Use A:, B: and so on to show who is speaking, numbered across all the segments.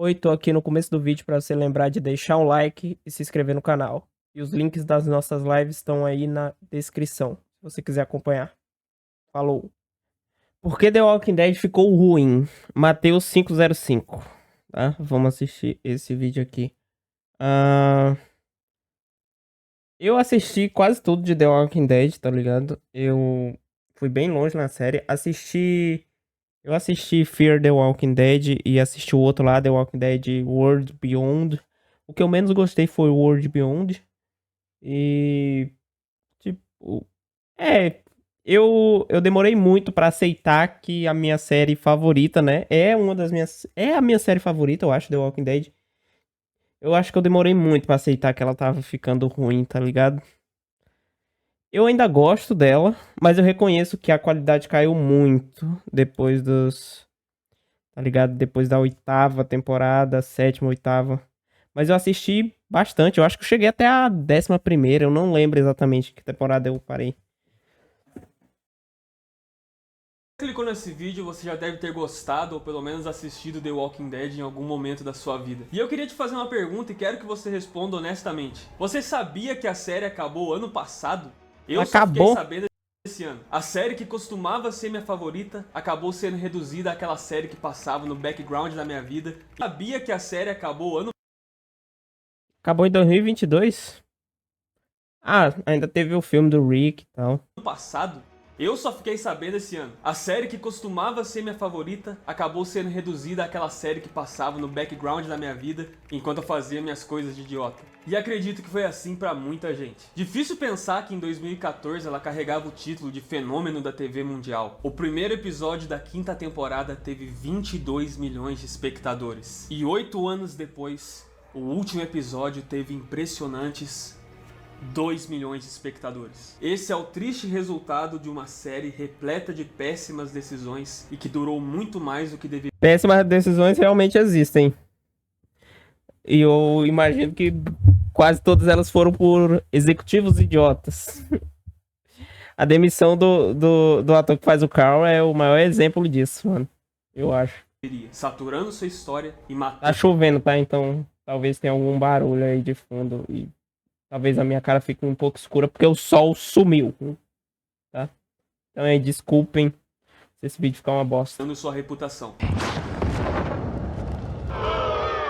A: Oi, tô aqui no começo do vídeo para você lembrar de deixar um like e se inscrever no canal. E os links das nossas lives estão aí na descrição, se você quiser acompanhar. Falou! Por que The Walking Dead ficou ruim? Mateus 505, tá? Vamos assistir esse vídeo aqui. Eu assisti quase tudo de The Walking Dead, tá ligado? Eu fui bem longe na série. Eu assisti Fear the Walking Dead e assisti o outro lá, The Walking Dead World Beyond. O que eu menos gostei foi o World Beyond. E, tipo, é, eu demorei muito pra aceitar que a minha série favorita, né? É a minha série favorita, eu acho, The Walking Dead. Eu acho que eu demorei muito pra aceitar que ela tava ficando ruim, tá ligado? Eu ainda gosto dela, mas eu reconheço que a qualidade caiu muito depois tá ligado? Depois da oitava temporada, sétima, oitava. Mas eu assisti bastante. Eu acho que eu cheguei até a 11ª. Eu não lembro exatamente que temporada eu parei.
B: Clicou nesse vídeo, você já deve ter gostado ou pelo menos assistido The Walking Dead em algum momento da sua vida. E eu queria te fazer uma pergunta e quero que você responda honestamente. Você sabia que a série acabou ano passado? Eu só fiquei
A: Acabou?
B: sabendo esse ano. A série que costumava ser minha favorita acabou sendo reduzida àquela série que passava no background da minha vida. Sabia que a série acabou ano
A: Acabou em 2022? Ah, ainda teve o filme do Rick e tal.
B: passado? Eu só fiquei sabendo esse ano. A série que costumava ser minha favorita acabou sendo reduzida àquela série que passava no background da minha vida enquanto eu fazia minhas coisas de idiota. E acredito que foi assim pra muita gente. Difícil pensar que em 2014 ela carregava o título de fenômeno da TV mundial. O primeiro episódio da 5ª temporada teve 22 milhões de espectadores. E 8 anos depois, o último episódio teve impressionantes 2 milhões de espectadores. Esse é o triste resultado de uma série repleta de péssimas decisões e que durou muito mais do que deveria.
A: Péssimas decisões realmente existem. E eu imagino que quase todas elas foram por executivos idiotas. A demissão do ator que faz o Carl é o maior exemplo disso, mano. Eu acho.
B: Saturando sua história e
A: Tá
B: matando.
A: chovendo, tá? Então talvez tenha algum barulho aí de fundo. E talvez a minha cara fique um pouco escura porque o sol sumiu, tá? Então aí, desculpem se esse vídeo ficar uma bosta.
B: Sua reputação.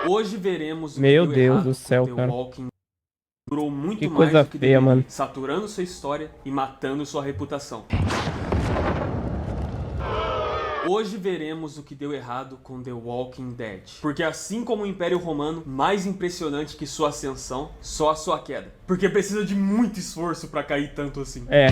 B: Hoje veremos o
A: Meu
B: que deu
A: Deus
B: errado
A: do céu,
B: com The
A: cara.
B: Walking. Durou muito
A: Que
B: mais
A: coisa
B: do que
A: feia,
B: deveria,
A: mano.
B: saturando sua história e matando sua reputação. Hoje veremos o que deu errado com The Walking Dead. Porque assim como o Império Romano, mais impressionante que sua ascensão, só a sua queda. Porque precisa de muito esforço pra cair tanto assim.
A: É.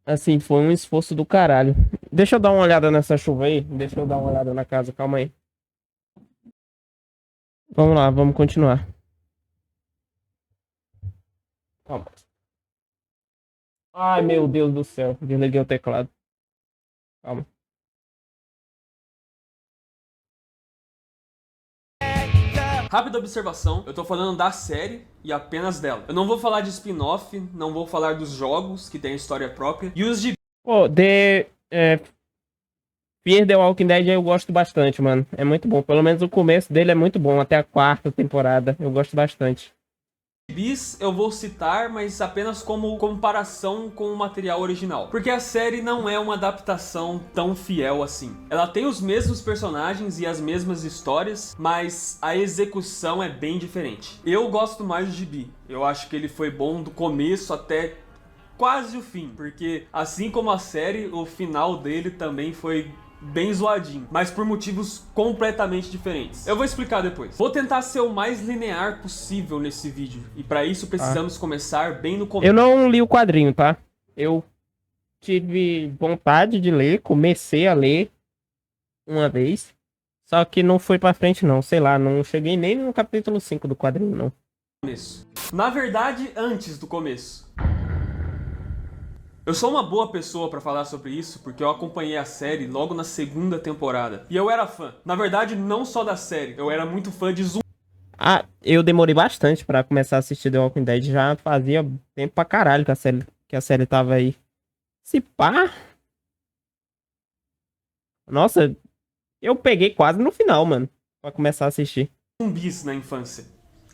A: Assim, foi um esforço do caralho. Deixa eu dar uma olhada nessa chuva aí. Deixa eu dar uma olhada na casa, calma aí. Vamos lá, vamos continuar. Calma. Ai, meu Deus do céu. Desliguei o teclado. Calma.
B: Rápida observação, eu tô falando da série e apenas dela. Eu não vou falar de spin-off, não vou falar dos jogos, que tem história própria, e os de
A: Pô, Fear the Walking Dead eu gosto bastante, mano. É muito bom. Pelo menos o começo dele é muito bom. Até a 4ª temporada. Eu gosto bastante.
B: bis eu vou citar, mas apenas como comparação com o material original. Porque a série não é uma adaptação tão fiel assim. Ela tem os mesmos personagens e as mesmas histórias, mas a execução é bem diferente. Eu gosto mais do Gibi. Eu acho que ele foi bom do começo até quase o fim, porque assim como a série, o final dele também foi bem zoadinho, mas por motivos completamente diferentes. Eu vou explicar depois. Vou tentar ser o mais linear possível nesse vídeo, e para isso precisamos começar bem no começo.
A: Eu não li o quadrinho, tá? Eu tive vontade de ler, comecei a ler uma vez, só que não foi pra frente não, sei lá, não cheguei nem no capítulo 5 do quadrinho não.
B: Na verdade, antes do começo. Eu sou uma boa pessoa pra falar sobre isso porque eu acompanhei a série logo na 2ª temporada. E eu era fã. Na verdade, não só da série, eu era muito fã de zumbi.
A: Ah, eu demorei bastante pra começar a assistir The Walking Dead, já fazia tempo pra caralho que a série tava aí. Se pá, Nossa, eu peguei quase no final, mano, pra começar a assistir.
B: Zumbis na infância.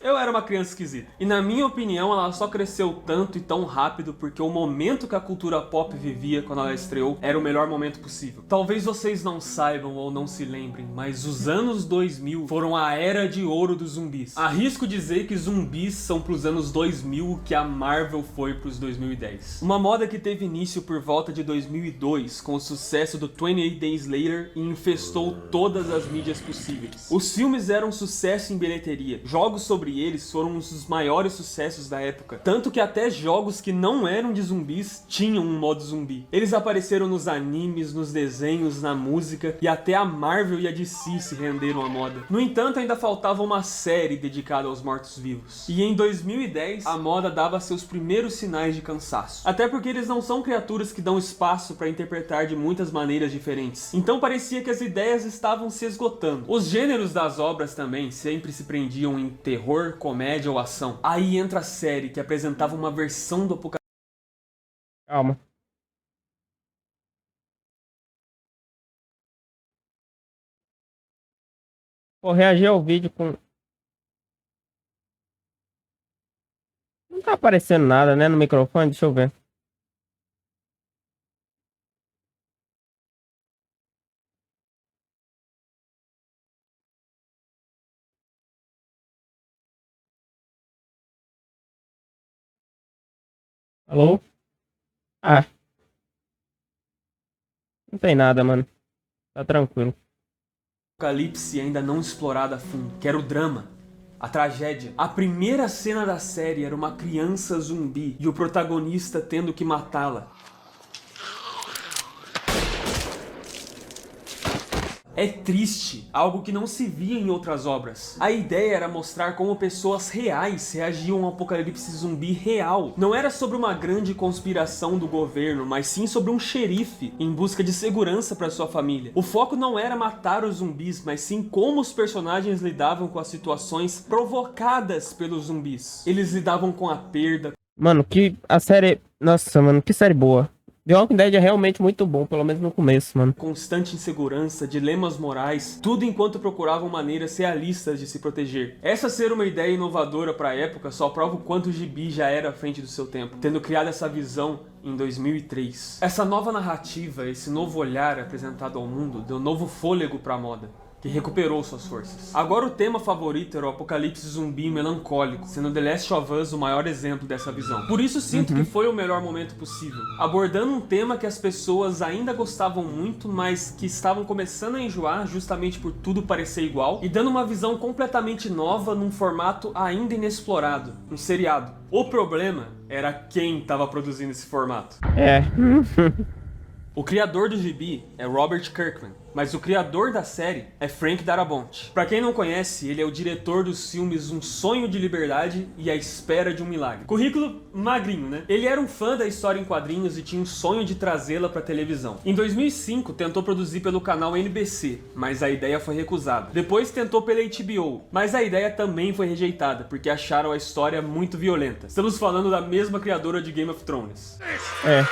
B: Eu era uma criança esquisita. E na minha opinião, ela só cresceu tanto e tão rápido porque o momento que a cultura pop vivia quando ela estreou era o melhor momento possível. Talvez vocês não saibam ou não se lembrem, mas os anos 2000 foram a era de ouro dos zumbis. Arrisco dizer que zumbis são pros anos 2000 o que a Marvel foi pros 2010. Uma moda que teve início por volta de 2002 com o sucesso do 28 Days Later e infestou todas as mídias possíveis. Os filmes eram um sucesso em bilheteria. Jogos sobre eles foram um dos maiores sucessos da época, tanto que até jogos que não eram de zumbis tinham um modo zumbi. Eles apareceram nos animes, nos desenhos, na música, e até a Marvel e a DC se renderam à moda. No entanto, ainda faltava uma série dedicada aos mortos-vivos. E em 2010, a moda dava seus primeiros sinais de cansaço. Até porque eles não são criaturas que dão espaço para interpretar de muitas maneiras diferentes. Então parecia que as ideias estavam se esgotando. Os gêneros das obras também sempre se prendiam em terror, comédia ou ação. Aí entra a série que apresentava uma versão do Apocalipse.
A: Calma. Pô, reagir ao vídeo com... Não tá aparecendo nada, né, no microfone? Deixa eu ver. Alô? Ah, não tem nada, mano. Tá tranquilo.
B: Ainda não explorado a fundo, que era o drama. A tragédia. A primeira cena da série era uma criança zumbi e o protagonista tendo que matá-la. É triste, algo que não se via em outras obras. A ideia era mostrar como pessoas reais reagiam ao apocalipse zumbi real. Não era sobre uma grande conspiração do governo, mas sim sobre um xerife em busca de segurança para sua família. O foco não era matar os zumbis, mas sim como os personagens lidavam com as situações provocadas pelos zumbis. Eles lidavam com a perda.
A: Mano, que a série... Nossa, mano, que série boa. The Walking Dead é realmente muito bom, pelo menos no começo, mano.
B: Constante insegurança, dilemas morais, tudo enquanto procuravam maneiras realistas de se proteger. Essa ser uma ideia inovadora para a época só prova o quanto o gibi já era à frente do seu tempo, tendo criado essa visão em 2003. Essa nova narrativa, esse novo olhar apresentado ao mundo, deu novo fôlego para a moda, que recuperou suas forças. Agora o tema favorito era o apocalipse zumbi melancólico, sendo The Last of Us o maior exemplo dessa visão. Por isso sinto que foi o melhor momento possível, abordando um tema que as pessoas ainda gostavam muito, mas que estavam começando a enjoar justamente por tudo parecer igual, e dando uma visão completamente nova num formato ainda inexplorado, um seriado. O problema era quem estava produzindo esse formato.
A: É.
B: O criador do gibi é Robert Kirkman, mas o criador da série é Frank Darabont. Pra quem não conhece, ele é o diretor dos filmes Um Sonho de Liberdade e A Espera de um Milagre. Currículo magrinho, né? Ele era um fã da história em quadrinhos e tinha um sonho de trazê-la pra televisão. Em 2005, tentou produzir pelo canal NBC, mas a ideia foi recusada. Depois tentou pela HBO, mas a ideia também foi rejeitada, porque acharam a história muito violenta. Estamos falando da mesma criadora de Game of Thrones.
A: É.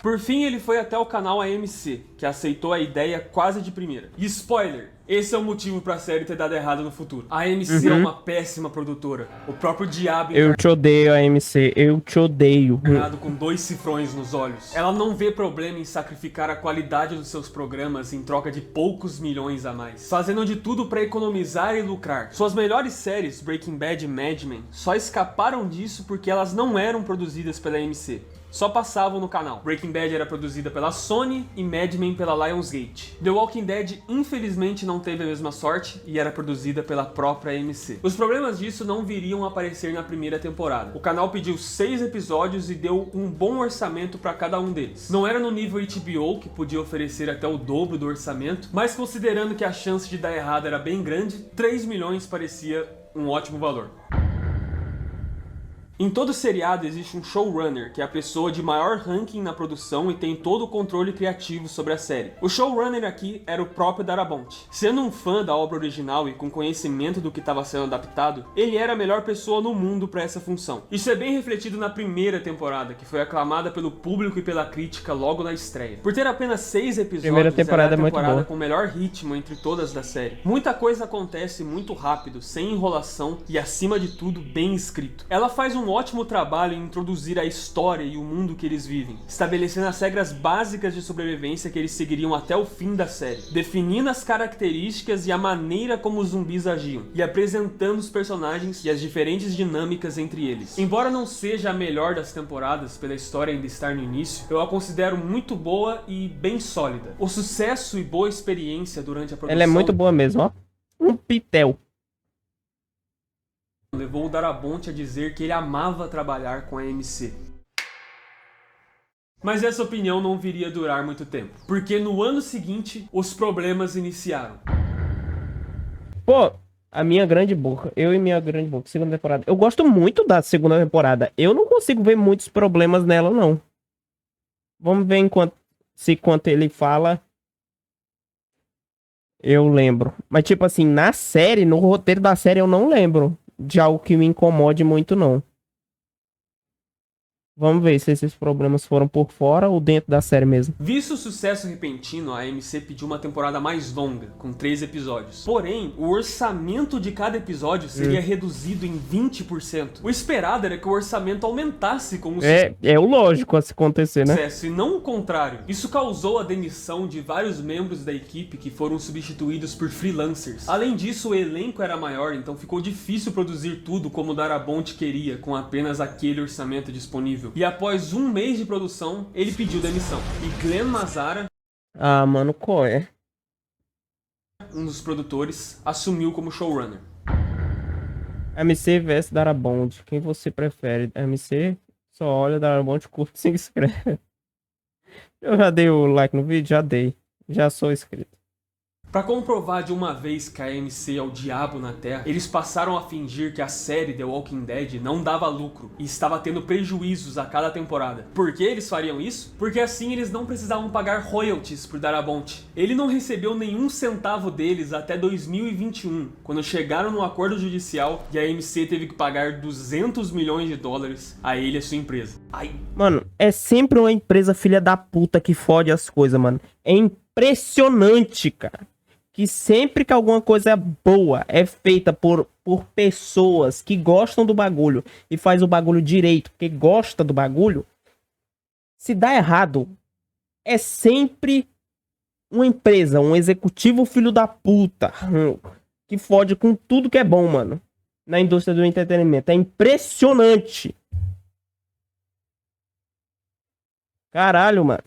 B: Por fim, ele foi até o canal AMC, que aceitou a ideia quase de primeira. E spoiler, esse é o motivo pra série ter dado errado no futuro. A AMC é uma péssima produtora. O próprio diabo
A: Eu te odeio, AMC. Eu te odeio.
B: encarnado com 2 cifrões nos olhos. Ela não vê problema em sacrificar a qualidade dos seus programas em troca de poucos milhões a mais, fazendo de tudo pra economizar e lucrar. Suas melhores séries, Breaking Bad e Mad Men, só escaparam disso porque elas não eram produzidas pela AMC. Só passavam no canal. Breaking Bad era produzida pela Sony e Mad Men pela Lionsgate. The Walking Dead infelizmente não teve a mesma sorte e era produzida pela própria AMC. Os problemas disso não viriam a aparecer na primeira temporada. O canal pediu 6 episódios e deu um bom orçamento para cada um deles. Não era no nível HBO, que podia oferecer até o dobro do orçamento, mas considerando que a chance de dar errado era bem grande, 3 milhões parecia um ótimo valor. Em todo seriado existe um showrunner, que é a pessoa de maior ranking na produção e tem todo o controle criativo sobre a série. O showrunner aqui era o próprio Darabont. Sendo um fã da obra original e com conhecimento do que estava sendo adaptado, ele era a melhor pessoa no mundo para essa função. Isso é bem refletido na primeira temporada, que foi aclamada pelo público e pela crítica logo na estreia. Por ter apenas 6 episódios,
A: Primeira temporada
B: era a
A: é muito
B: temporada
A: boa.
B: com o melhor ritmo entre todas da série. Muita coisa acontece muito rápido, sem enrolação e, acima de tudo, bem escrito. Ela faz um ótimo trabalho em introduzir a história e o mundo que eles vivem, estabelecendo as regras básicas de sobrevivência que eles seguiriam até o fim da série, definindo as características e a maneira como os zumbis agiam, e apresentando os personagens e as diferentes dinâmicas entre eles. Embora não seja a melhor das temporadas, pela história ainda estar no início, eu a considero muito boa e bem sólida. O sucesso e boa experiência durante a produção...
A: Ela é muito boa mesmo, ó. Um pitel.
B: levou o Darabont a dizer que ele amava trabalhar com a AMC. Mas essa opinião não viria a durar muito tempo, porque no ano seguinte, os problemas iniciaram.
A: Pô, a minha grande boca. Eu e minha grande boca, segunda temporada. Eu gosto muito da segunda temporada. Eu não consigo ver muitos problemas nela, não. Vamos ver enquanto ele fala. Eu lembro. Mas, tipo assim, na série, no roteiro da série, eu não lembro de algo que me incomode muito, não. Vamos ver se esses problemas foram por fora ou dentro da série mesmo.
B: Visto o sucesso repentino, a AMC pediu uma temporada mais longa, com 3 episódios. Porém, o orçamento de cada episódio seria reduzido em 20%. O esperado era que o orçamento aumentasse com o
A: É o lógico a se acontecer, né?
B: sucesso, e não o contrário. Isso causou a demissão de vários membros da equipe que foram substituídos por freelancers. Além disso, o elenco era maior, então ficou difícil produzir tudo como o Darabont queria, com apenas aquele orçamento disponível. E após 1 mês de produção, ele pediu demissão. E Glenn Mazzara,
A: Ah, mano, qual é?
B: um dos produtores, assumiu como showrunner.
A: MC vs Darabont. Quem você prefere? MC só olha, Darabont curte e se inscreve. Eu já dei o like no vídeo? Já dei. Já sou inscrito.
B: Pra comprovar de uma vez que a AMC é o diabo na Terra, eles passaram a fingir que a série The Walking Dead não dava lucro e estava tendo prejuízos a cada temporada. Por que eles fariam isso? Porque assim eles não precisavam pagar royalties por Darabont. Ele não recebeu nenhum centavo deles até 2021, quando chegaram num acordo judicial e a AMC teve que pagar 200 milhões de dólares a ele e a sua empresa. Ai.
A: Mano, é sempre uma empresa filha da puta que fode as coisas, mano. É impressionante, cara. Que sempre que alguma coisa boa é feita por pessoas que gostam do bagulho e faz o bagulho direito, porque gosta do bagulho, se dá errado, é sempre uma empresa, um executivo filho da puta, que fode com tudo que é bom, mano, na indústria do entretenimento. É impressionante. Caralho, mano.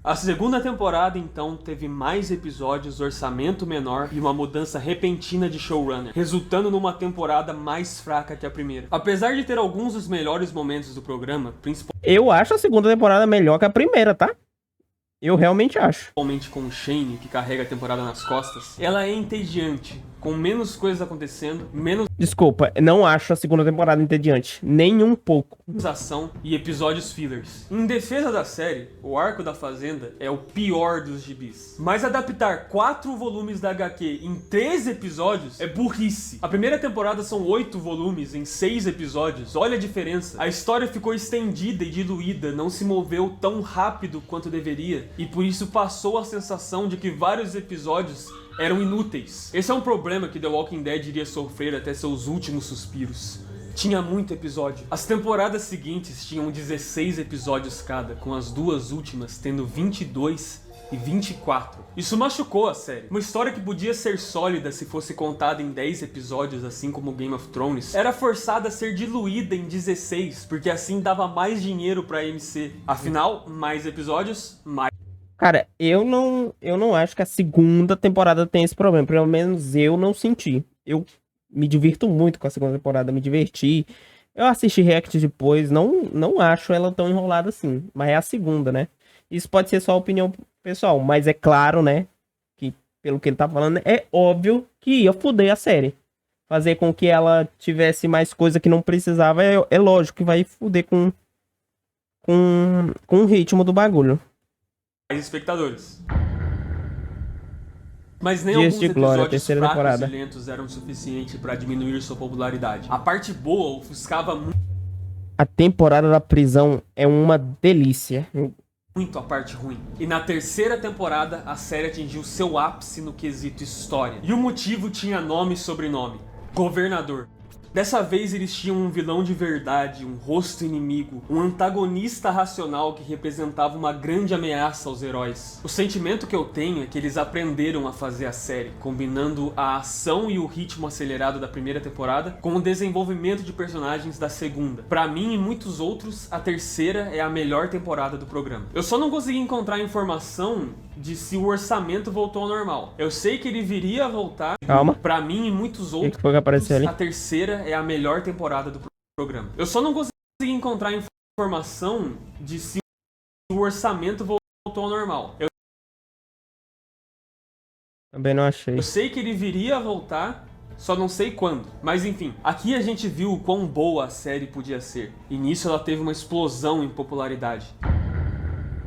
B: A segunda temporada, então, teve mais episódios, orçamento menor e uma mudança repentina de showrunner, resultando numa temporada mais fraca que a primeira. Apesar de ter alguns dos melhores momentos do programa,
A: Eu acho a segunda temporada melhor que a primeira, tá? Eu realmente acho.
B: principalmente com o Shane, que carrega a temporada nas costas, ela é entediante, com menos coisas acontecendo, menos
A: Desculpa, não acho a segunda temporada entediante. Nem um pouco.
B: ação e episódios fillers. Em defesa da série, o arco da Fazenda é o pior dos gibis. Mas adaptar 4 volumes da HQ em 13 episódios é burrice. A primeira temporada são 8 volumes em 6 episódios. Olha a diferença. A história ficou estendida e diluída, não se moveu tão rápido quanto deveria, e por isso passou a sensação de que vários episódios eram inúteis. Esse é um problema que The Walking Dead iria sofrer até seus últimos suspiros. Tinha muito episódio. As temporadas seguintes tinham 16 episódios cada, com as 2 últimas tendo 22 e 24. Isso machucou a série. Uma história que podia ser sólida se fosse contada em 10 episódios, assim como Game of Thrones, era forçada a ser diluída em 16, porque assim dava mais dinheiro pra AMC. Afinal, mais episódios, mais...
A: Cara, eu não acho que a segunda temporada tem esse problema. Pelo menos eu não senti. Eu me divirto muito com a segunda temporada, me diverti. Eu assisti React depois, não acho ela tão enrolada assim. Mas é a segunda, né? Isso pode ser só opinião pessoal, mas é claro, né? Que pelo que ele tá falando, é óbvio que ia foder a série. fazer com que ela tivesse mais coisa que não precisava, é lógico que vai foder com o ritmo do bagulho.
B: Mais espectadores. Mas nem
A: Dias
B: alguns
A: de Glória,
B: episódios
A: terceira
B: fracos
A: temporada.
B: e lentos eram suficientes pra diminuir sua popularidade. A parte boa ofuscava
A: A temporada da prisão é uma delícia.
B: muito a parte ruim. E na terceira temporada, a série atingiu seu ápice no quesito história. E o motivo tinha nome e sobrenome: Governador. Dessa vez eles tinham um vilão de verdade, um rosto inimigo, um antagonista racional que representava uma grande ameaça aos heróis. O sentimento que eu tenho é que eles aprenderam a fazer a série, combinando a ação e o ritmo acelerado da primeira temporada com o desenvolvimento de personagens da segunda. Pra mim e muitos outros, a terceira é a melhor temporada do programa. Eu só não consegui encontrar informação de se o orçamento voltou ao normal. Eu sei que ele viria a voltar.
A: Calma.
B: Pra mim e muitos
A: O
B: outros,
A: que foi que apareceu ali?
B: a terceira é a melhor temporada do programa. Eu só não consegui encontrar informação de se o orçamento voltou ao normal.
A: Também não achei.
B: Eu sei que ele viria a voltar, só não sei quando. Mas enfim, aqui a gente viu o quão boa a série podia ser. E nisso ela teve uma explosão em popularidade.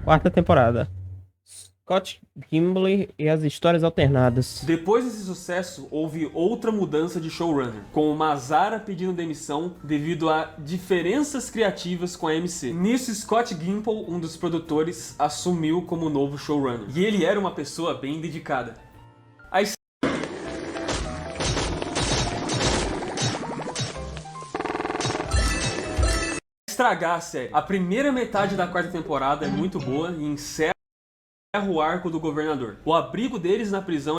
A: Quarta temporada. Scott Gimli e as histórias alternadas.
B: Depois desse sucesso, houve outra mudança de showrunner, com o Mazara pedindo demissão devido a diferenças criativas com a MC. Nisso, Scott Gimple, um dos produtores, assumiu como novo showrunner. E ele era uma pessoa bem dedicada. A estragar a série. A primeira metade da quarta temporada é muito boa e encerra o arco do governador. O abrigo deles na prisão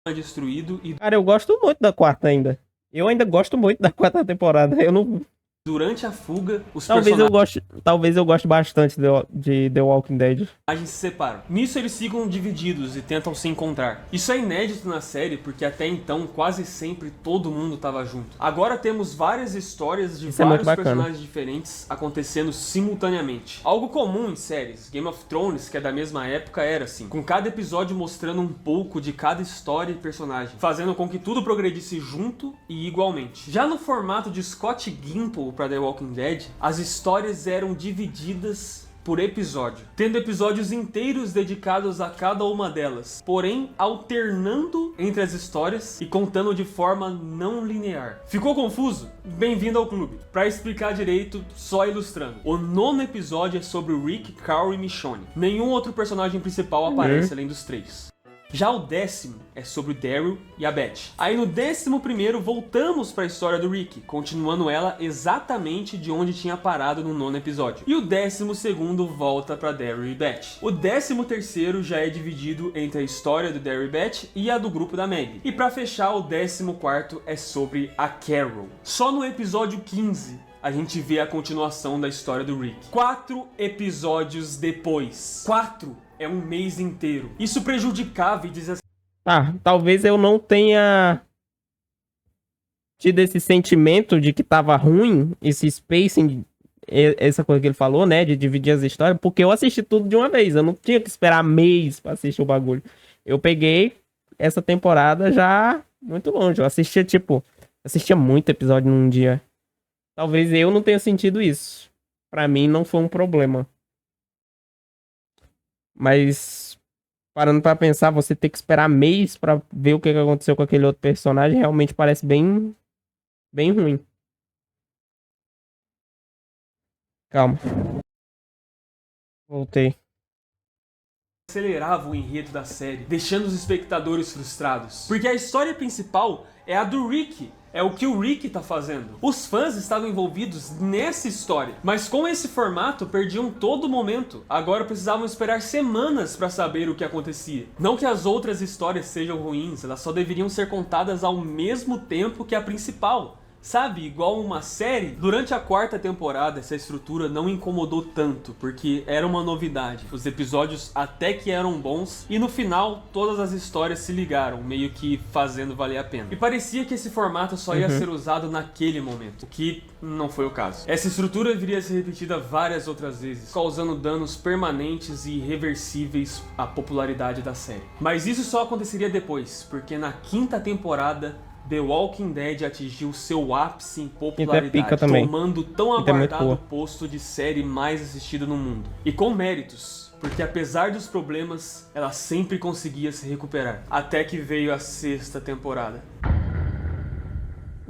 B: é destruído e
A: Cara, eu gosto muito da quarta ainda. Eu ainda gosto muito da quarta temporada. Eu não...
B: durante a fuga, os
A: Talvez eu goste bastante de The Walking Dead.
B: personagens se separam. Nisso eles ficam divididos e tentam se encontrar. Isso é inédito na série porque até então quase sempre todo mundo estava junto. Agora temos várias histórias de
A: Isso é muito
B: vários
A: bacana.
B: personagens diferentes acontecendo simultaneamente. Algo comum em séries. Game of Thrones, que é da mesma época, era assim, com cada episódio mostrando um pouco de cada história e personagem, fazendo com que tudo progredisse junto e igualmente. Já no formato de Scott Gimple para The Walking Dead, as histórias eram divididas por episódio, tendo episódios inteiros dedicados a cada uma delas, porém alternando entre as histórias e contando de forma não linear. Ficou confuso? Bem-vindo ao clube. Para explicar direito, só ilustrando. O 9º episódio é sobre o Rick, Carl e Michonne. Nenhum outro personagem principal aparece além dos 3. Já o 10º é sobre o Daryl e a Beth. Aí no 11º voltamos para a história do Rick, continuando ela exatamente de onde tinha parado no 9º episódio. E o 12º volta para Daryl e Beth. O 13º já é dividido entre a história do Daryl e Beth e a do grupo da Maggie. E para fechar, o 14º é sobre a Carol. Só no episódio 15 a gente vê a continuação da história do Rick. 4 episódios depois. 4 é um mês inteiro. Isso prejudicava e desestabilizava.
A: Ah, talvez eu não tenha tido esse sentimento de que tava ruim, esse spacing, essa coisa que ele falou, né, de dividir as histórias, porque eu assisti tudo de uma vez. Eu não tinha que esperar mês pra assistir o bagulho. Eu peguei essa temporada já muito longe. Eu assistia muito episódio num dia. Talvez eu não tenha sentido isso. Pra mim não foi um problema. Mas, parando pra pensar, você ter que esperar mês pra ver o que aconteceu com aquele outro personagem, realmente parece bem ruim. Calma. Voltei.
B: Acelerava o enredo da série, deixando os espectadores frustrados. Porque a história principal é a do Rick. É o que o Rick tá fazendo. Os fãs estavam envolvidos nessa história, mas com esse formato perdiam todo o momento. Agora precisavam esperar semanas pra saber o que acontecia. Não que as outras histórias sejam ruins, elas só deveriam ser contadas ao mesmo tempo que a principal. Sabe, igual uma série. Durante a 4ª temporada, essa estrutura não incomodou tanto, porque era uma novidade. Os episódios até que eram bons, e no final, todas as histórias se ligaram, meio que fazendo valer a pena. E parecia que esse formato só ia ser usado naquele momento, o que não foi o caso. Essa estrutura viria a ser repetida várias outras vezes, causando danos permanentes e irreversíveis à popularidade da série. Mas isso só aconteceria depois, porque na 5ª temporada, The Walking Dead atingiu seu ápice em
A: Isso é
B: popularidade,
A: pica também.
B: tomando tão
A: Isso é muito
B: aguardado
A: boa.
B: posto de série mais assistida no mundo. E com méritos, porque apesar dos problemas, ela sempre conseguia se recuperar. Até que veio a 6ª temporada.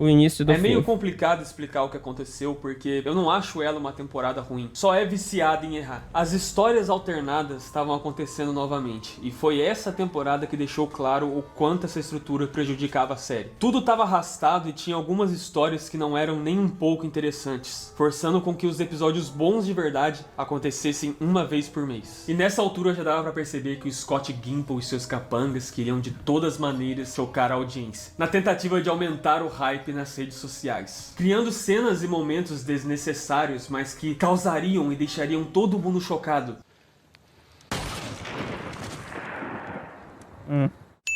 A: O início do
B: É meio
A: fim.
B: complicado explicar o que aconteceu, porque eu não acho ela uma temporada ruim. Só é viciada em errar. As histórias alternadas estavam acontecendo novamente, e foi essa temporada que deixou claro o quanto essa estrutura prejudicava a série. Tudo estava arrastado e tinha algumas histórias que não eram nem um pouco interessantes, forçando com que os episódios bons de verdade acontecessem uma vez por mês. E nessa altura já dava pra perceber que o Scott Gimple e seus capangas queriam de todas maneiras chocar a audiência, na tentativa de aumentar o hype nas redes sociais, criando cenas e momentos desnecessários, mas que causariam e deixariam todo mundo chocado.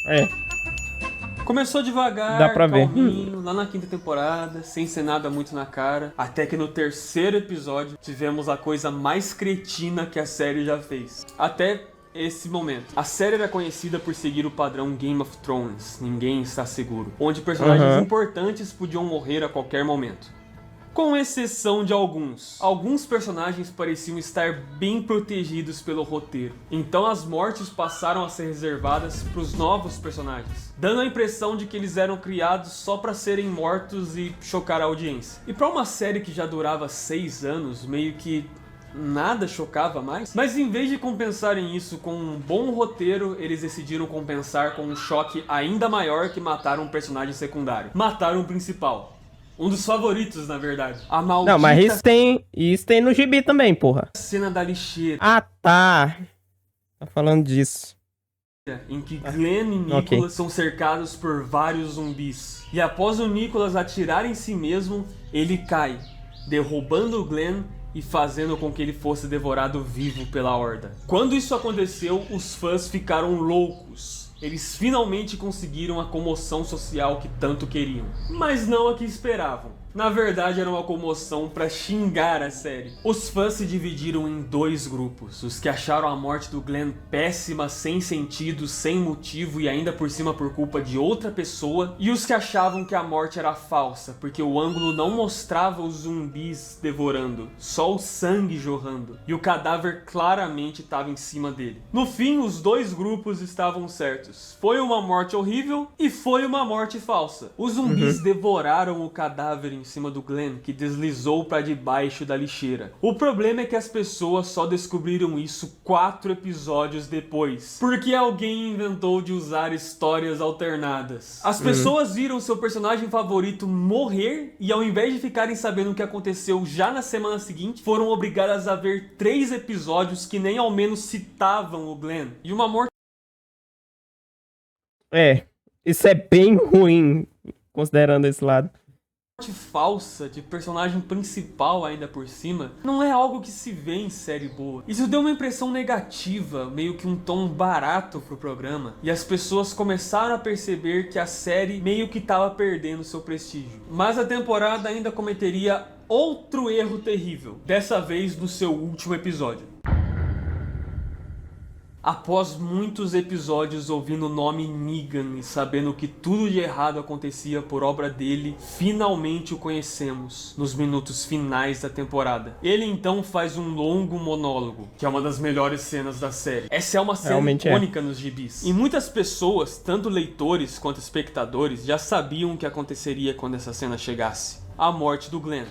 A: É,
B: Começou devagar,
A: Dá pra ver.
B: calminho, lá na 5ª temporada, sem ser nada muito na cara, até que no 3º episódio tivemos a coisa mais cretina que a série já fez. Até esse momento. A série era conhecida por seguir o padrão Game of Thrones, Ninguém Está Seguro, onde personagens importantes podiam morrer a qualquer momento. Com exceção de alguns. Alguns personagens pareciam estar bem protegidos pelo roteiro. Então as mortes passaram a ser reservadas para os novos personagens, dando a impressão de que eles eram criados só para serem mortos e chocar a audiência. E para uma série que já durava 6 anos, meio que nada chocava mais. Mas em vez de compensarem isso com um bom roteiro, eles decidiram compensar com um choque ainda maior que matar um personagem secundário. Mataram o principal. Um dos favoritos, na verdade. A maldita
A: não, mas isso tem no gibi também, porra.
B: cena da lixeira,
A: Ah, tá. Tá falando disso.
B: em que Glenn e Nicholas
A: ok.
B: são cercados por vários zumbis. E após o Nicholas atirar em si mesmo, ele cai, derrubando o Glenn e fazendo com que ele fosse devorado vivo pela Horda. Quando isso aconteceu, os fãs ficaram loucos. Eles finalmente conseguiram a comoção social que tanto queriam, mas não a que esperavam. Na verdade, era uma comoção pra xingar a série. Os fãs se dividiram em 2 grupos. Os que acharam a morte do Glenn péssima, sem sentido, sem motivo e ainda por cima por culpa de outra pessoa. E os que achavam que a morte era falsa, porque o ângulo não mostrava os zumbis devorando, só o sangue jorrando. E o cadáver claramente estava em cima dele. No fim, os 2 grupos estavam certos. Foi uma morte horrível e foi uma morte falsa. Os zumbis devoraram o cadáver em cima do Glenn, que deslizou para debaixo da lixeira. O problema é que as pessoas só descobriram isso 4 episódios depois, porque alguém inventou de usar histórias alternadas. As pessoas viram seu personagem favorito morrer e ao invés de ficarem sabendo o que aconteceu já na semana seguinte, foram obrigadas a ver 3 episódios que nem ao menos citavam o Glenn. E uma morte
A: Isso é bem ruim, considerando esse lado.
B: falsa de personagem principal ainda por cima não é algo que se vê em série boa. Isso deu uma impressão negativa, meio que um tom barato pro programa, e as pessoas começaram a perceber que a série meio que tava perdendo seu prestígio. Mas a temporada ainda cometeria outro erro terrível, dessa vez no seu último episódio. Após muitos episódios ouvindo o nome Negan e sabendo que tudo de errado acontecia por obra dele, finalmente o conhecemos nos minutos finais da temporada. Ele então faz um longo monólogo, que é uma das melhores cenas da série. Essa é uma cena
A: Realmente
B: icônica nos gibis. E muitas pessoas, tanto leitores quanto espectadores, já sabiam o que aconteceria quando essa cena chegasse. A morte do Glenn.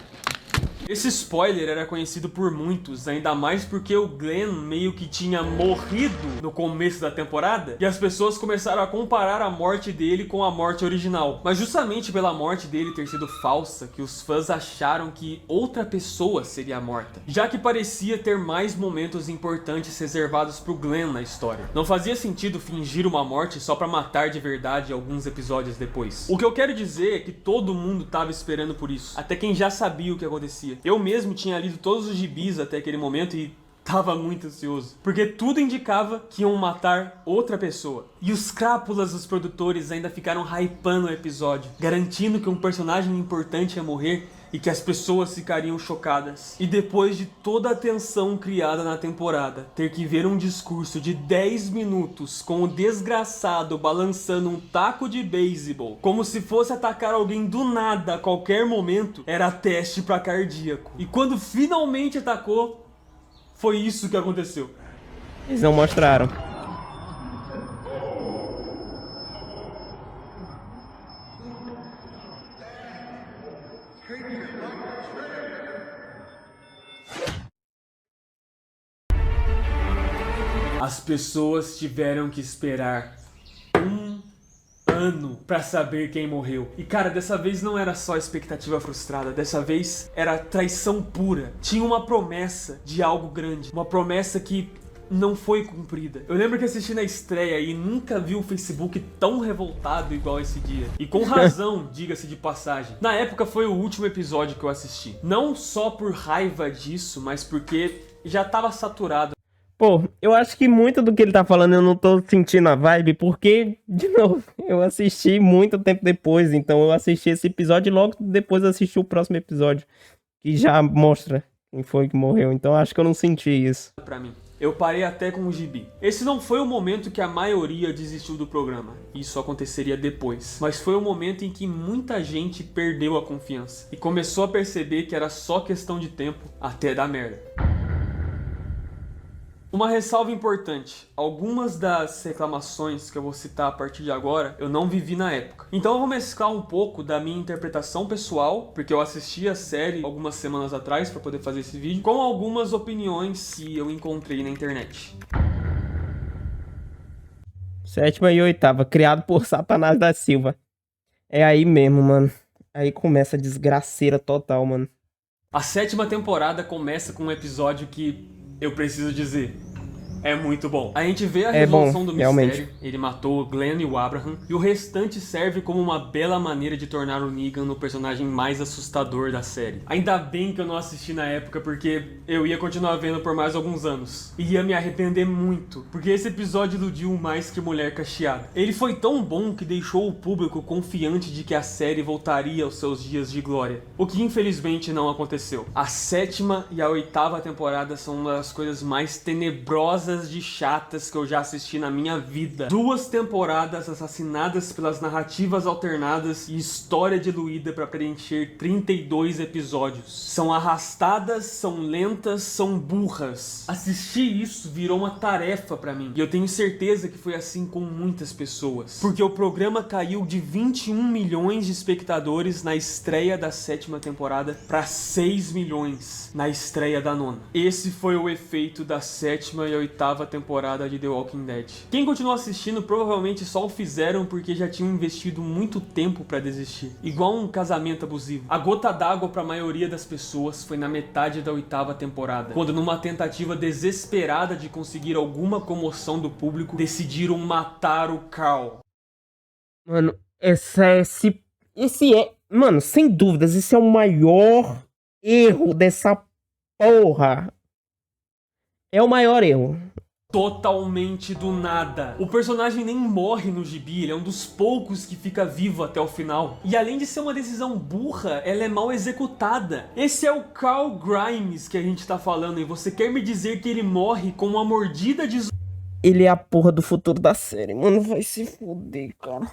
B: Esse spoiler era conhecido por muitos, ainda mais porque o Glenn meio que tinha morrido no começo da temporada e as pessoas começaram a comparar a morte dele com a morte original. Mas justamente pela morte dele ter sido falsa, que os fãs acharam que outra pessoa seria morta, já que parecia ter mais momentos importantes reservados pro Glenn na história. Não fazia sentido fingir uma morte só pra matar de verdade alguns episódios depois. O que eu quero dizer é que todo mundo tava esperando por isso, até quem já sabia o que acontecia. Eu mesmo tinha lido todos os gibis até aquele momento e tava muito ansioso, porque tudo indicava que iam matar outra pessoa. E os crápulas dos produtores ainda ficaram hypando o episódio, garantindo que um personagem importante ia morrer e que as pessoas ficariam chocadas. E depois de toda a tensão criada na temporada, ter que ver um discurso de 10 minutos com o desgraçado balançando um taco de beisebol como se fosse atacar alguém do nada a qualquer momento, era teste pra cardíaco. E quando finalmente atacou, foi isso que aconteceu.
A: Eles não mostraram.
B: As pessoas tiveram que esperar um ano pra saber quem morreu. E cara, dessa vez não era só expectativa frustrada, dessa vez era traição pura. Tinha uma promessa de algo grande, uma promessa que não foi cumprida. Eu lembro que assisti na estreia e nunca vi o Facebook tão revoltado igual esse dia. E com razão, diga-se de passagem. Na época foi o último episódio que eu assisti. Não só por raiva disso, mas porque já tava saturado.
A: Pô, eu acho que muito do que ele tá falando eu não tô sentindo a vibe, porque, de novo, eu assisti muito tempo depois, então eu assisti esse episódio e logo depois assisti o próximo episódio, que já mostra quem foi que morreu, então acho que eu não senti isso.
B: Pra mim. Eu parei até com o gibi. Esse não foi o momento que a maioria desistiu do programa. Isso aconteceria depois. Mas foi o momento em que muita gente perdeu a confiança e começou a perceber que era só questão de tempo até dar merda. Uma ressalva importante, algumas das reclamações que eu vou citar a partir de agora, eu não vivi na época. Então eu vou mesclar um pouco da minha interpretação pessoal, porque eu assisti a série algumas semanas atrás para poder fazer esse vídeo, com algumas opiniões que eu encontrei na internet.
A: 7ª e 8ª, criado por Satanás da Silva. É aí mesmo, mano. Aí começa a desgraceira total, mano.
B: A 7ª temporada começa com um episódio que eu preciso dizer, é muito bom. A gente vê a resolução do mistério, ele matou o Glenn e o Abraham, e o restante serve como uma bela maneira de tornar o Negan o personagem mais assustador da série. Ainda bem que eu não assisti na época, porque eu ia continuar vendo por mais alguns anos. E ia me arrepender muito, porque esse episódio iludiu mais que Mulher Cacheada. Ele foi tão bom que deixou o público confiante de que a série voltaria aos seus dias de glória. O que infelizmente não aconteceu. A 7ª e a 8ª temporada são uma das coisas mais tenebrosas de chatas que eu já assisti na minha vida. 2 temporadas assassinadas pelas narrativas alternadas e história diluída para preencher 32 episódios. São arrastadas, são lentas, são burras. Assistir isso virou uma tarefa para mim. E eu tenho certeza que foi assim com muitas pessoas. Porque o programa caiu de 21 milhões de espectadores na estreia da 7ª temporada para 6 milhões na estreia da 9ª. Esse foi o efeito da 7ª e 8ª temporada de The Walking Dead. Quem continuou assistindo provavelmente só o fizeram porque já tinham investido muito tempo pra desistir. Igual um casamento abusivo. A gota d'água pra maioria das pessoas foi na metade da 8ª temporada, quando numa tentativa desesperada de conseguir alguma comoção do público, decidiram matar o Carl.
A: Mano, mano, sem dúvidas, esse é o maior erro dessa porra. É o maior erro.
B: Totalmente do nada. O personagem nem morre no gibi, ele é um dos poucos que fica vivo até o final. E além de ser uma decisão burra, ela é mal executada. Esse é o Carl Grimes que a gente tá falando, e você quer me dizer que ele morre com uma mordida de
A: Ele é a porra do futuro da série, mano, vai se foder, cara.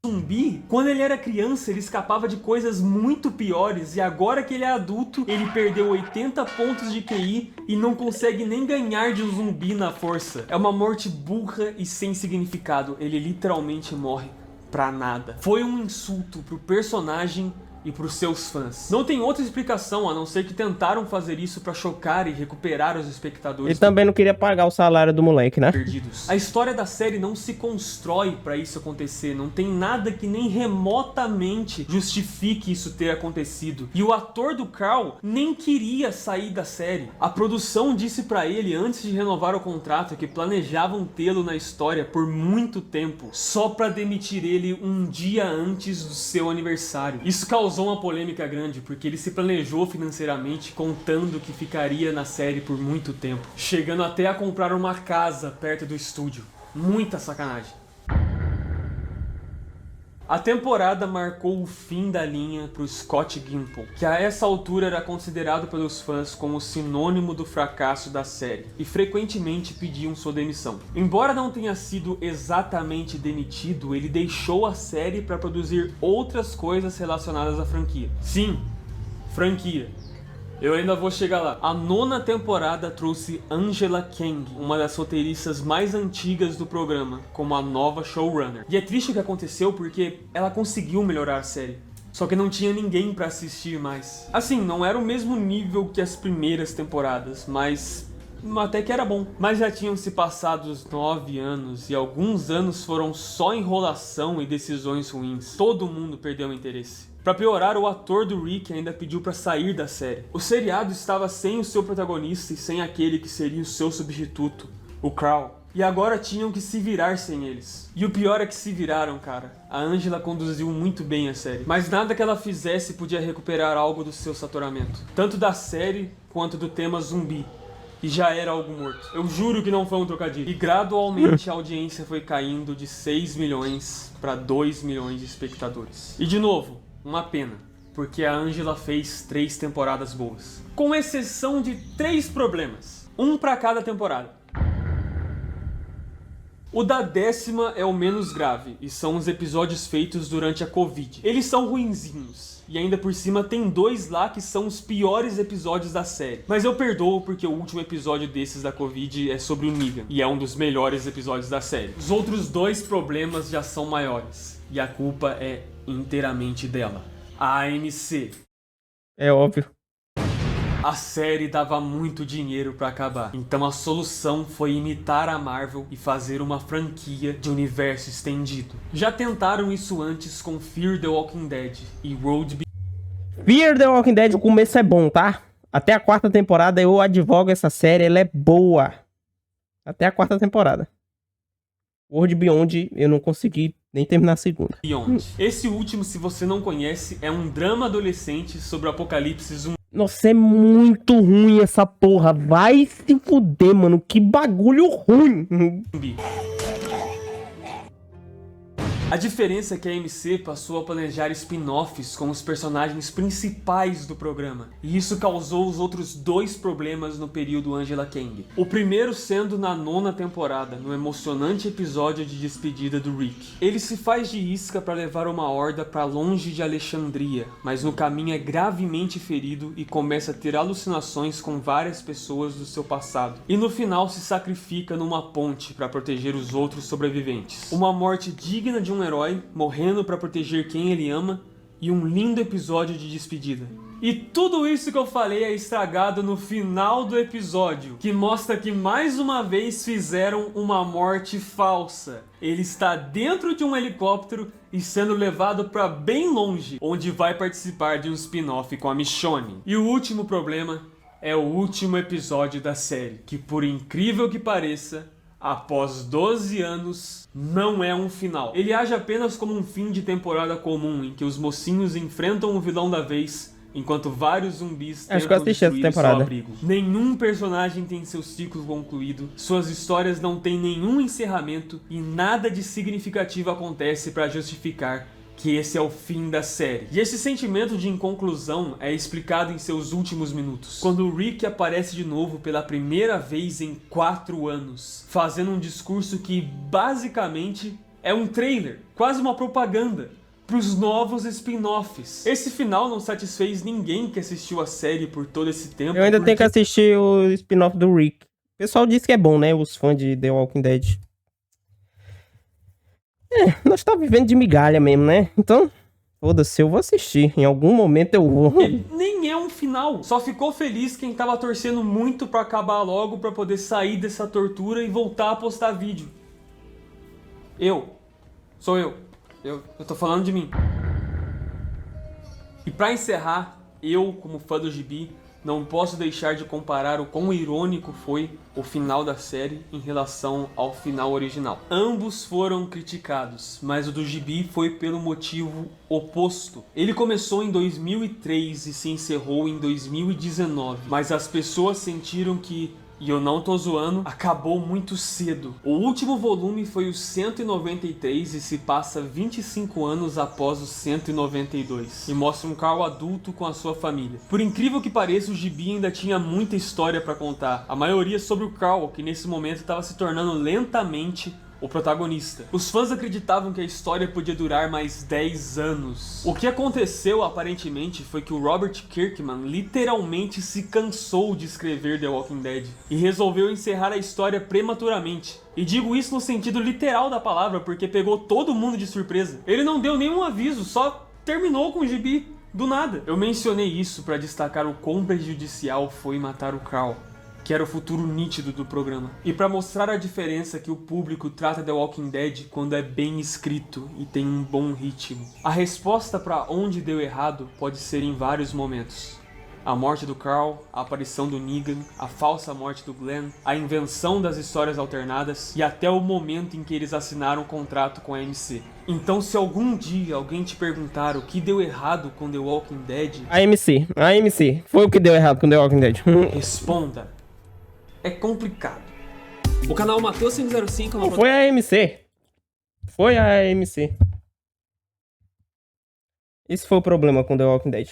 B: zumbi? Quando ele era criança, ele escapava de coisas muito piores, e agora que ele é adulto, ele perdeu 80 pontos de QI e não consegue nem ganhar de um zumbi na força. É uma morte burra e sem significado. Ele literalmente morre pra nada. Foi um insulto pro personagem e pros seus fãs. Não tem outra explicação a não ser que tentaram fazer isso pra chocar e recuperar os espectadores.
A: Ele também não queria pagar o salário do moleque, né?
B: Perdidos. A história da série não se constrói pra isso acontecer, não tem nada que nem remotamente justifique isso ter acontecido. E o ator do Carl nem queria sair da série. A produção disse pra ele antes de renovar o contrato que planejavam tê-lo na história por muito tempo, só pra demitir ele um dia antes do seu aniversário. Isso causou uma polêmica grande, porque ele se planejou financeiramente contando que ficaria na série por muito tempo, chegando até a comprar uma casa perto do estúdio. Muita sacanagem. A temporada marcou o fim da linha para o Scott Gimple, que a essa altura era considerado pelos fãs como sinônimo do fracasso da série, e frequentemente pediam sua demissão. Embora não tenha sido exatamente demitido, ele deixou a série para produzir outras coisas relacionadas à franquia. Sim, franquia. Eu ainda vou chegar lá. A 9ª temporada trouxe Angela Kang, uma das roteiristas mais antigas do programa, como a nova showrunner. E é triste o que aconteceu porque ela conseguiu melhorar a série. Só que não tinha ninguém pra assistir mais. Assim, não era o mesmo nível que as primeiras temporadas, mas até que era bom. Mas já tinham se passado os 9 anos e alguns anos foram só enrolação e decisões ruins. Todo mundo perdeu o interesse. Pra piorar, o ator do Rick ainda pediu pra sair da série. O seriado estava sem o seu protagonista e sem aquele que seria o seu substituto, o Crow. E agora tinham que se virar sem eles. E o pior é que se viraram, cara. A Angela conduziu muito bem a série. Mas nada que ela fizesse podia recuperar algo do seu saturamento. Tanto da série, quanto do tema zumbi. E já era algo morto. Eu juro que não foi um trocadilho. E gradualmente a audiência foi caindo de 6 milhões para 2 milhões de espectadores. E de novo, uma pena, porque a Angela fez 3 temporadas boas. Com exceção de 3 problemas. Um para cada temporada. O da 10ª é o menos grave, e são os episódios feitos durante a Covid. Eles são ruinzinhos, e ainda por cima tem 2 lá que são os piores episódios da série. Mas eu perdoo porque o último episódio desses da Covid é sobre o Negan, e é um dos melhores episódios da série. Os outros 2 problemas já são maiores, e a culpa é inteiramente dela. A AMC.
A: É óbvio.
B: A série dava muito dinheiro pra acabar, então a solução foi imitar a Marvel e fazer uma franquia de universo estendido. Já tentaram isso antes com Fear the Walking Dead e Road
A: Fear the Walking Dead, o começo é bom, tá? Até a 4ª temporada eu advogo essa série, ela é boa. Até a 4ª temporada. World Beyond eu não consegui nem terminar a 2ª.
B: Beyond. Esse último, se você não conhece, é um drama adolescente sobre o apocalipse zumbi.
A: Nossa, é muito ruim essa porra. Vai se fuder, mano. Que bagulho ruim.
B: A diferença é que a AMC passou a planejar spin-offs com os personagens principais do programa, e isso causou os outros 2 problemas no período Angela Kang. O primeiro sendo na 9ª temporada, no emocionante episódio de despedida do Rick. Ele se faz de isca para levar uma horda para longe de Alexandria, mas no caminho é gravemente ferido e começa a ter alucinações com várias pessoas do seu passado. E no final se sacrifica numa ponte para proteger os outros sobreviventes. Uma morte digna de um herói morrendo para proteger quem ele ama e um lindo episódio de despedida. E tudo isso que eu falei é estragado no final do episódio, que mostra que mais uma vez fizeram uma morte falsa. Ele está dentro de um helicóptero e sendo levado para bem longe, onde vai participar de um spin-off com a Michonne. E o último problema é o último episódio da série, que por incrível que pareça, após 12 anos, não é um final. Ele age apenas como um fim de temporada comum, em que os mocinhos enfrentam o vilão da vez, enquanto vários zumbis tentam destruir seu abrigo. Nenhum personagem tem seu ciclo concluído, suas histórias não têm nenhum encerramento e nada de significativo acontece para justificar que esse é o fim da série. E esse sentimento de inconclusão é explicado em seus últimos minutos, quando o Rick aparece de novo pela primeira vez em 4 anos, fazendo um discurso que basicamente é um trailer, quase uma propaganda para os novos spin-offs. Esse final não satisfez ninguém que assistiu a série por todo esse tempo.
A: Eu ainda tenho que assistir o spin-off do Rick. O pessoal disse que é bom, né? Os fãs de The Walking Dead. Nós tá vivendo de migalha mesmo, né? Então, foda-se, eu vou assistir. Em algum momento eu vou.
B: Nem é um final. Só ficou feliz quem tava torcendo muito pra acabar logo, pra poder sair dessa tortura e voltar a postar vídeo. Sou eu. Eu tô falando de mim. E pra encerrar, eu, como fã do gibi, não posso deixar de comparar o quão irônico foi o final da série em relação ao final original. Ambos foram criticados, mas o do gibi foi pelo motivo oposto. Ele começou em 2003 e se encerrou em 2019, mas as pessoas sentiram que E eu não tô zoando, acabou muito cedo. O último volume foi o 193 e se passa 25 anos após o 192. E mostra um Carl adulto com a sua família. Por incrível que pareça, o gibi ainda tinha muita história pra contar. A maioria sobre o Carl, que nesse momento estava se tornando lentamente o protagonista. Os fãs acreditavam que a história podia durar mais 10 anos. O que aconteceu, aparentemente, foi que o Robert Kirkman literalmente se cansou de escrever The Walking Dead e resolveu encerrar a história prematuramente. E digo isso no sentido literal da palavra, porque pegou todo mundo de surpresa. Ele não deu nenhum aviso, só terminou com o gibi do nada. Eu mencionei isso para destacar o quão prejudicial foi matar o Carl, que era o futuro nítido do programa. E para mostrar a diferença que o público trata The Walking Dead quando é bem escrito e tem um bom ritmo. A resposta para onde deu errado pode ser em vários momentos. A morte do Carl, a aparição do Negan, a falsa morte do Glenn, a invenção das histórias alternadas e até o momento em que eles assinaram um contrato com a AMC. Então, se algum dia alguém te perguntar o que deu errado com The Walking Dead,
A: A AMC. Foi o que deu errado com The Walking Dead.
B: responda: é complicado. O canal Matou 505 é uma...
A: Foi a AMC. Foi a AMC. Esse foi o problema com The Walking Dead.